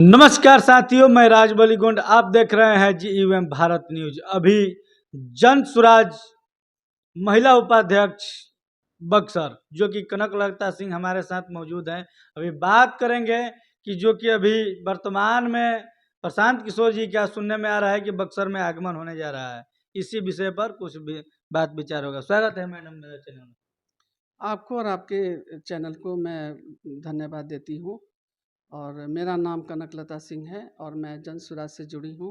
नमस्कार साथियों, मैं राजबली गोंड। आप देख रहे हैं GUM भारत न्यूज। अभी जन सुराज महिला उपाध्यक्ष बक्सर जो कि कनक लता सिंह हमारे साथ मौजूद हैं। अभी बात करेंगे कि जो कि अभी वर्तमान में प्रशांत किशोर जी क्या सुनने में आ रहा है कि बक्सर में आगमन होने जा रहा है। इसी विषय पर कुछ भी बात विचार होगा। स्वागत है मैडम मेरे चैनल में। आपको और आपके चैनल को मैं धन्यवाद देती हूँ। और मेरा नाम कनक लता सिंह है और मैं जन सुराज से जुड़ी हूँ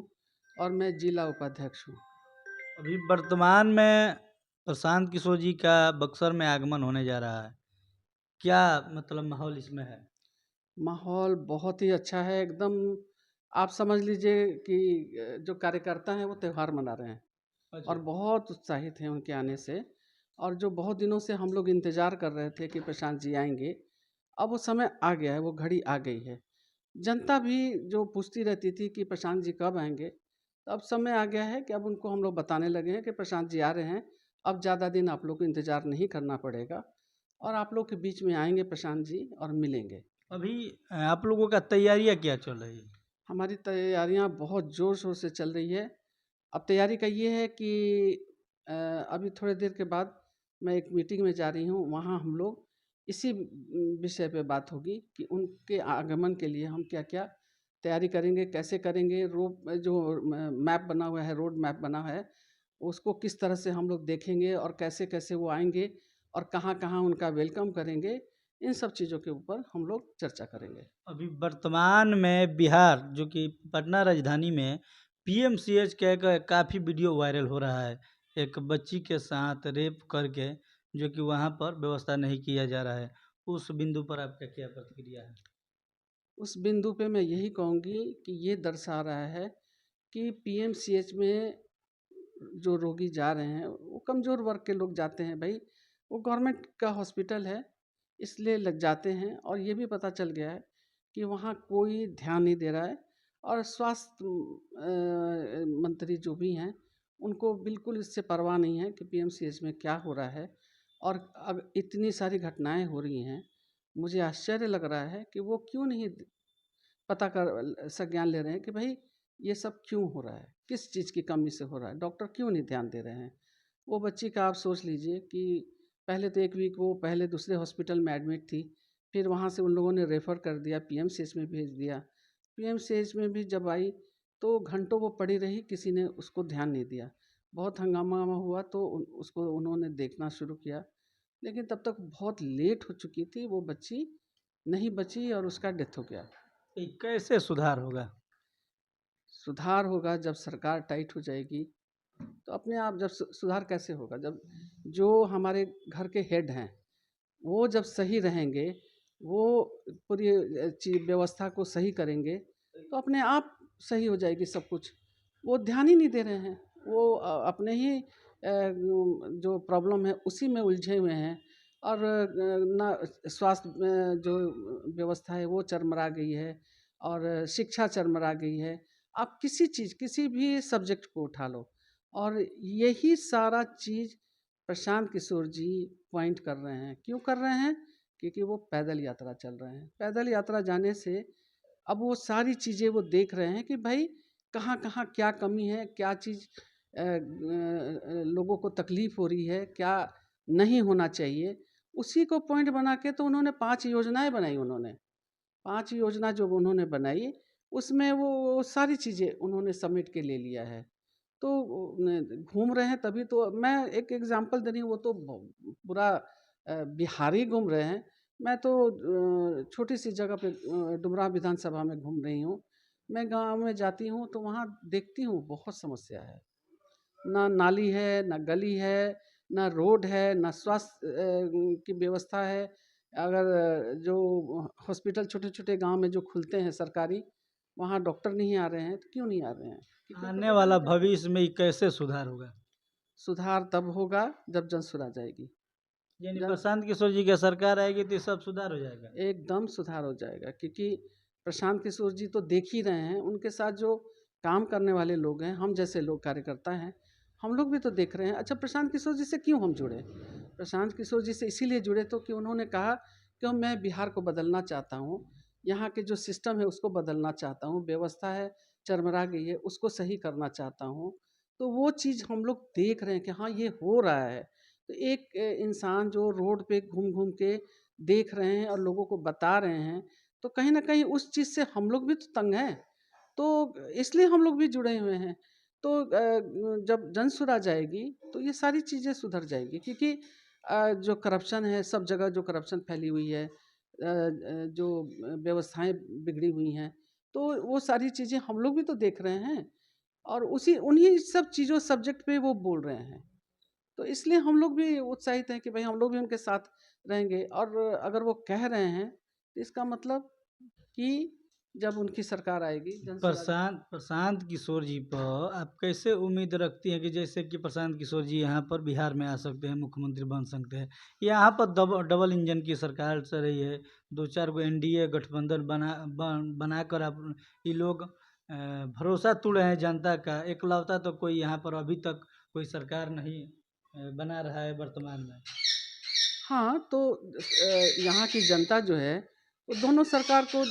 और मैं जिला उपाध्यक्ष हूँ। अभी वर्तमान में प्रशांत किशोर जी का बक्सर में आगमन होने जा रहा है। क्या मतलब माहौल इसमें है? माहौल बहुत ही अच्छा है एकदम। आप समझ लीजिए कि जो कार्यकर्ता हैं वो त्यौहार मना रहे हैं अच्छा। और बहुत उत्साहित हैं उनके आने से। और जो बहुत दिनों से हम लोग इंतज़ार कर रहे थे कि प्रशांत जी आएंगे, अब वो समय आ गया है, वो घड़ी आ गई है। जनता भी जो पूछती रहती थी कि प्रशांत जी कब आएंगे, तो अब समय आ गया है कि अब उनको हम लोग बताने लगे हैं कि प्रशांत जी आ रहे हैं। अब ज़्यादा दिन आप लोग को इंतज़ार नहीं करना पड़ेगा और आप लोग के बीच में आएंगे प्रशांत जी और मिलेंगे। अभी आप लोगों का तैयारियां क्या चल रही है? हमारी तैयारियां बहुत ज़ोर शोर से चल रही है। अब तैयारी का ये है कि अभी थोड़ी देर के बाद मैं एक मीटिंग में जा रही हूँ, वहाँ हम लोग इसी विषय पे बात होगी कि उनके आगमन के लिए हम क्या क्या तैयारी करेंगे, कैसे करेंगे। रोड जो मैप बना हुआ है, रोड मैप बना है, उसको किस तरह से हम लोग देखेंगे और कैसे कैसे वो आएंगे और कहाँ कहाँ उनका वेलकम करेंगे। इन सब चीज़ों के ऊपर हम लोग चर्चा करेंगे। अभी वर्तमान में बिहार जो कि पटना राजधानी में PMCH का काफ़ी वीडियो वायरल हो रहा है। एक बच्ची के साथ रेप करके जो कि वहाँ पर व्यवस्था नहीं किया जा रहा है। उस बिंदु पर आपका क्या प्रतिक्रिया है? उस बिंदु पे मैं यही कहूँगी कि ये दर्शा रहा है कि PMCH में जो रोगी जा रहे हैं वो कमज़ोर वर्ग के लोग जाते हैं भाई। वो गवर्नमेंट का हॉस्पिटल है, इसलिए लग जाते हैं। और ये भी पता चल गया है कि वहाँ कोई ध्यान नहीं दे रहा है। और स्वास्थ्य मंत्री जो भी हैं, उनको बिल्कुल इससे परवाह नहीं है कि PMCH में क्या हो रहा है। और अब इतनी सारी घटनाएं हो रही हैं, मुझे आश्चर्य लग रहा है कि वो क्यों नहीं पता कर संज्ञान ले रहे हैं कि भाई ये सब क्यों हो रहा है, किस चीज़ की कमी से हो रहा है, डॉक्टर क्यों नहीं ध्यान दे रहे हैं। वो बच्ची का आप सोच लीजिए कि पहले तो एक वीक वो पहले दूसरे हॉस्पिटल में एडमिट थी, फिर वहाँ से उन लोगों ने रेफ़र कर दिया, PMCH में भेज दिया। PMCH में भी जब आई तो घंटों वो पड़ी रही, किसी ने उसको ध्यान नहीं दिया। बहुत हंगामा हुआ तो उसको उन्होंने देखना शुरू किया, लेकिन तब तक बहुत लेट हो चुकी थी। वो बच्ची नहीं बची और उसका डेथ हो गया। ये कैसे सुधार होगा? सुधार होगा जब सरकार टाइट हो जाएगी। तो अपने आप जब सुधार कैसे होगा, जब जो हमारे घर के हेड हैं वो जब सही रहेंगे, वो पूरी व्यवस्था को सही करेंगे, तो अपने आप सही हो जाएगी सब कुछ। वो ध्यान ही नहीं दे रहे हैं। वो अपने ही जो प्रॉब्लम है उसी में उलझे हुए हैं। और ना स्वास्थ्य में जो व्यवस्था है वो चरमरा गई है और शिक्षा चरमरा गई है। आप किसी चीज़ किसी भी सब्जेक्ट को उठा लो, और यही सारा चीज़ प्रशांत किशोर जी पॉइंट कर रहे हैं। क्यों कर रहे हैं? क्योंकि वो पैदल यात्रा चल रहे हैं। पैदल यात्रा जाने से अब वो सारी चीज़ें वो देख रहे हैं कि भाई कहाँ कहाँ क्या कमी है, क्या चीज़ लोगों को तकलीफ़ हो रही है, क्या नहीं होना चाहिए। उसी को पॉइंट बना के तो उन्होंने 5 योजनाएं बनाई। उन्होंने 5 योजना जो उन्होंने बनाई, उसमें वो सारी चीज़ें उन्होंने समेट के ले लिया है। तो घूम रहे हैं, तभी तो मैं एक एग्जांपल दे रही हूँ। वो तो पूरा बिहार ही घूम रहे हैं। मैं तो छोटी सी जगह पे डुमरा विधानसभा में घूम रही हूँ। मैं गांव में जाती हूँ तो वहाँ देखती हूँ बहुत समस्या है। ना नाली है, ना गली है, ना रोड है, ना स्वास्थ्य की व्यवस्था है। अगर जो हॉस्पिटल छोटे छोटे गांव में जो खुलते हैं सरकारी, वहाँ डॉक्टर नहीं आ रहे हैं। तो क्यों नहीं आ रहे हैं? क्योंकि उन पर आने ध्यान वाला नहीं दे रहे हैं। भविष्य में ये कैसे सुधार होगा? सुधार तब होगा जब जन सुरा जाएगी। यानी जन प्रशांत किशोर जी की सरकार आएगी तो ये सब सुधार हो जाएगा। एकदम सुधार हो जाएगा, क्योंकि प्रशांत किशोर जी तो देख ही रहे हैं। उनके साथ जो काम करने वाले लोग हैं, हम जैसे लोग कार्यकर्ता हैं, हम लोग भी तो देख रहे हैं। अच्छा, प्रशांत किशोर जी से क्यों हम जुड़े? प्रशांत किशोर जी से इसीलिए जुड़े तो कि उन्होंने कहा कि मैं बिहार को बदलना चाहता हूँ। यहाँ के जो सिस्टम है उसको बदलना चाहता हूँ, व्यवस्था है चरमरा गई है उसको सही करना चाहता हूँ। तो वो चीज़ हम लोग देख रहे हैं कि हाँ ये हो रहा है। तो एक इंसान जो रोड पे घूम-घूम के देख रहे हैं और लोगों को बता रहे हैं, तो कहीं न कहीं उस चीज़ से हम लोग भी तो तंग हैं। तो इसलिए हम लोग भी जुड़े हुए हैं। तो जब जनसुराज आएगी तो ये सारी चीज़ें सुधर जाएगी, क्योंकि जो करप्शन है सब जगह, जो करप्शन फैली हुई है, जो व्यवस्थाएँ बिगड़ी हुई हैं, तो वो सारी चीज़ें हम लोग भी तो देख रहे हैं और उसी उन्हीं सब चीज़ों सब्जेक्ट पे वो बोल रहे हैं। तो इसलिए हम लोग भी उत्साहित हैं कि भाई हम लोग भी उनके साथ रहेंगे, और अगर वो कह रहे हैं तो इसका मतलब कि जब उनकी सरकार आएगी जनसुराज। प्रशांत किशोर जी पर आप कैसे उम्मीद रखती हैं कि जैसे कि प्रशांत किशोर जी यहाँ पर बिहार में आ सकते हैं, मुख्यमंत्री बन सकते हैं? यहाँ पर डबल इंजन की सरकार चल रही है, 2-4 गो एनडीए गठबंधन बनाकर आप ये लोग भरोसा तोड़ रहे हैं जनता का। एकलौता तो कोई यहाँ पर अभी तक कोई सरकार नहीं बना रहा है वर्तमान में। हाँ, तो यहाँ की जनता जो है वो दोनों सरकार को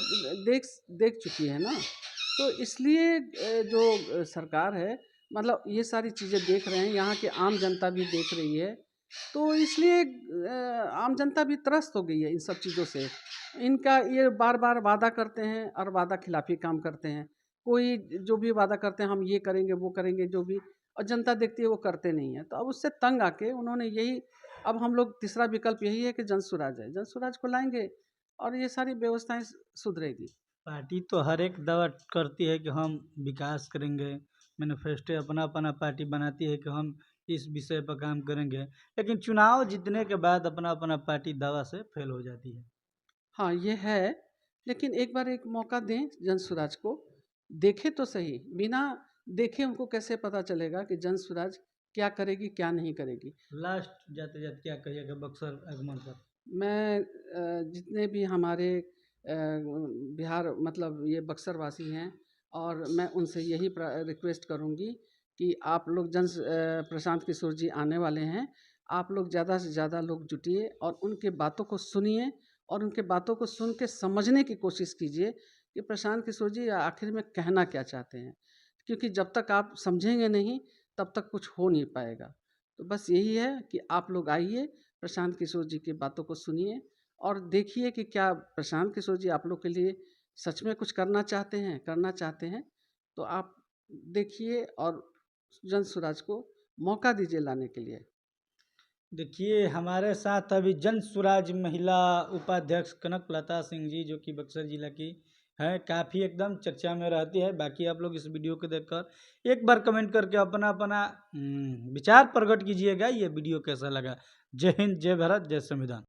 देख देख चुकी है ना। तो इसलिए जो सरकार है, मतलब ये सारी चीज़ें देख रहे हैं, यहाँ की आम जनता भी देख रही है। तो इसलिए आम जनता भी त्रस्त हो गई है इन सब चीज़ों से। इनका ये बार-बार वादा करते हैं और वादा खिलाफ़ी काम करते हैं। कोई जो भी वादा करते हैं हम ये करेंगे, वो करेंगे जो भी, और जनता देखती है वो करते नहीं हैं। तो अब उससे तंग आके उन्होंने यही, अब हम लोग तीसरा विकल्प यही है कि जनसुराज है। जनसुराज को लाएँगे और ये सारी व्यवस्थाएँ सुधरेगी। पार्टी तो हर एक दावा करती है कि हम विकास करेंगे, मैनिफेस्टो अपना पार्टी बनाती है कि हम इस विषय पर काम करेंगे, लेकिन चुनाव जीतने के बाद अपना पार्टी दावा से फेल हो जाती है। हाँ, ये है, लेकिन एक बार एक मौका दें जनसुराज को, देखें तो सही। बिना देखे उनको कैसे पता चलेगा कि जनसुराज क्या करेगी, क्या नहीं करेगी। लास्ट जाते जाते क्या कहिएगा बक्सर आगमन पर? मैं जितने भी हमारे बिहार, मतलब ये बक्सर वासी हैं, और मैं उनसे यही रिक्वेस्ट करूँगी कि आप लोग प्रशांत किशोर जी आने वाले हैं, आप लोग ज़्यादा से ज़्यादा लोग जुटिए और उनके बातों को सुनिए और उनके बातों को सुन के समझने की कोशिश कीजिए कि प्रशांत किशोर जी आखिर में कहना क्या चाहते हैं। क्योंकि जब तक आप समझेंगे नहीं तब तक कुछ हो नहीं पाएगा। तो बस यही है कि आप लोग आइए, प्रशांत किशोर जी की बातों को सुनिए और देखिए कि क्या प्रशांत किशोर जी आप लोग के लिए सच में कुछ करना चाहते हैं, तो आप देखिए और जन स्वराज को मौका दीजिए लाने के लिए। देखिए हमारे साथ अभी जन स्वराज महिला उपाध्यक्ष कनकलता सिंह जी, जो कि बक्सर जिला की है, काफ़ी एकदम चर्चा में रहती है। बाकी आप लोग इस वीडियो को देखकर एक बार कमेंट करके अपना अपना विचार प्रकट कीजिएगा, ये वीडियो कैसा लगा। जय हिंद, जय भारत, जय संविधान।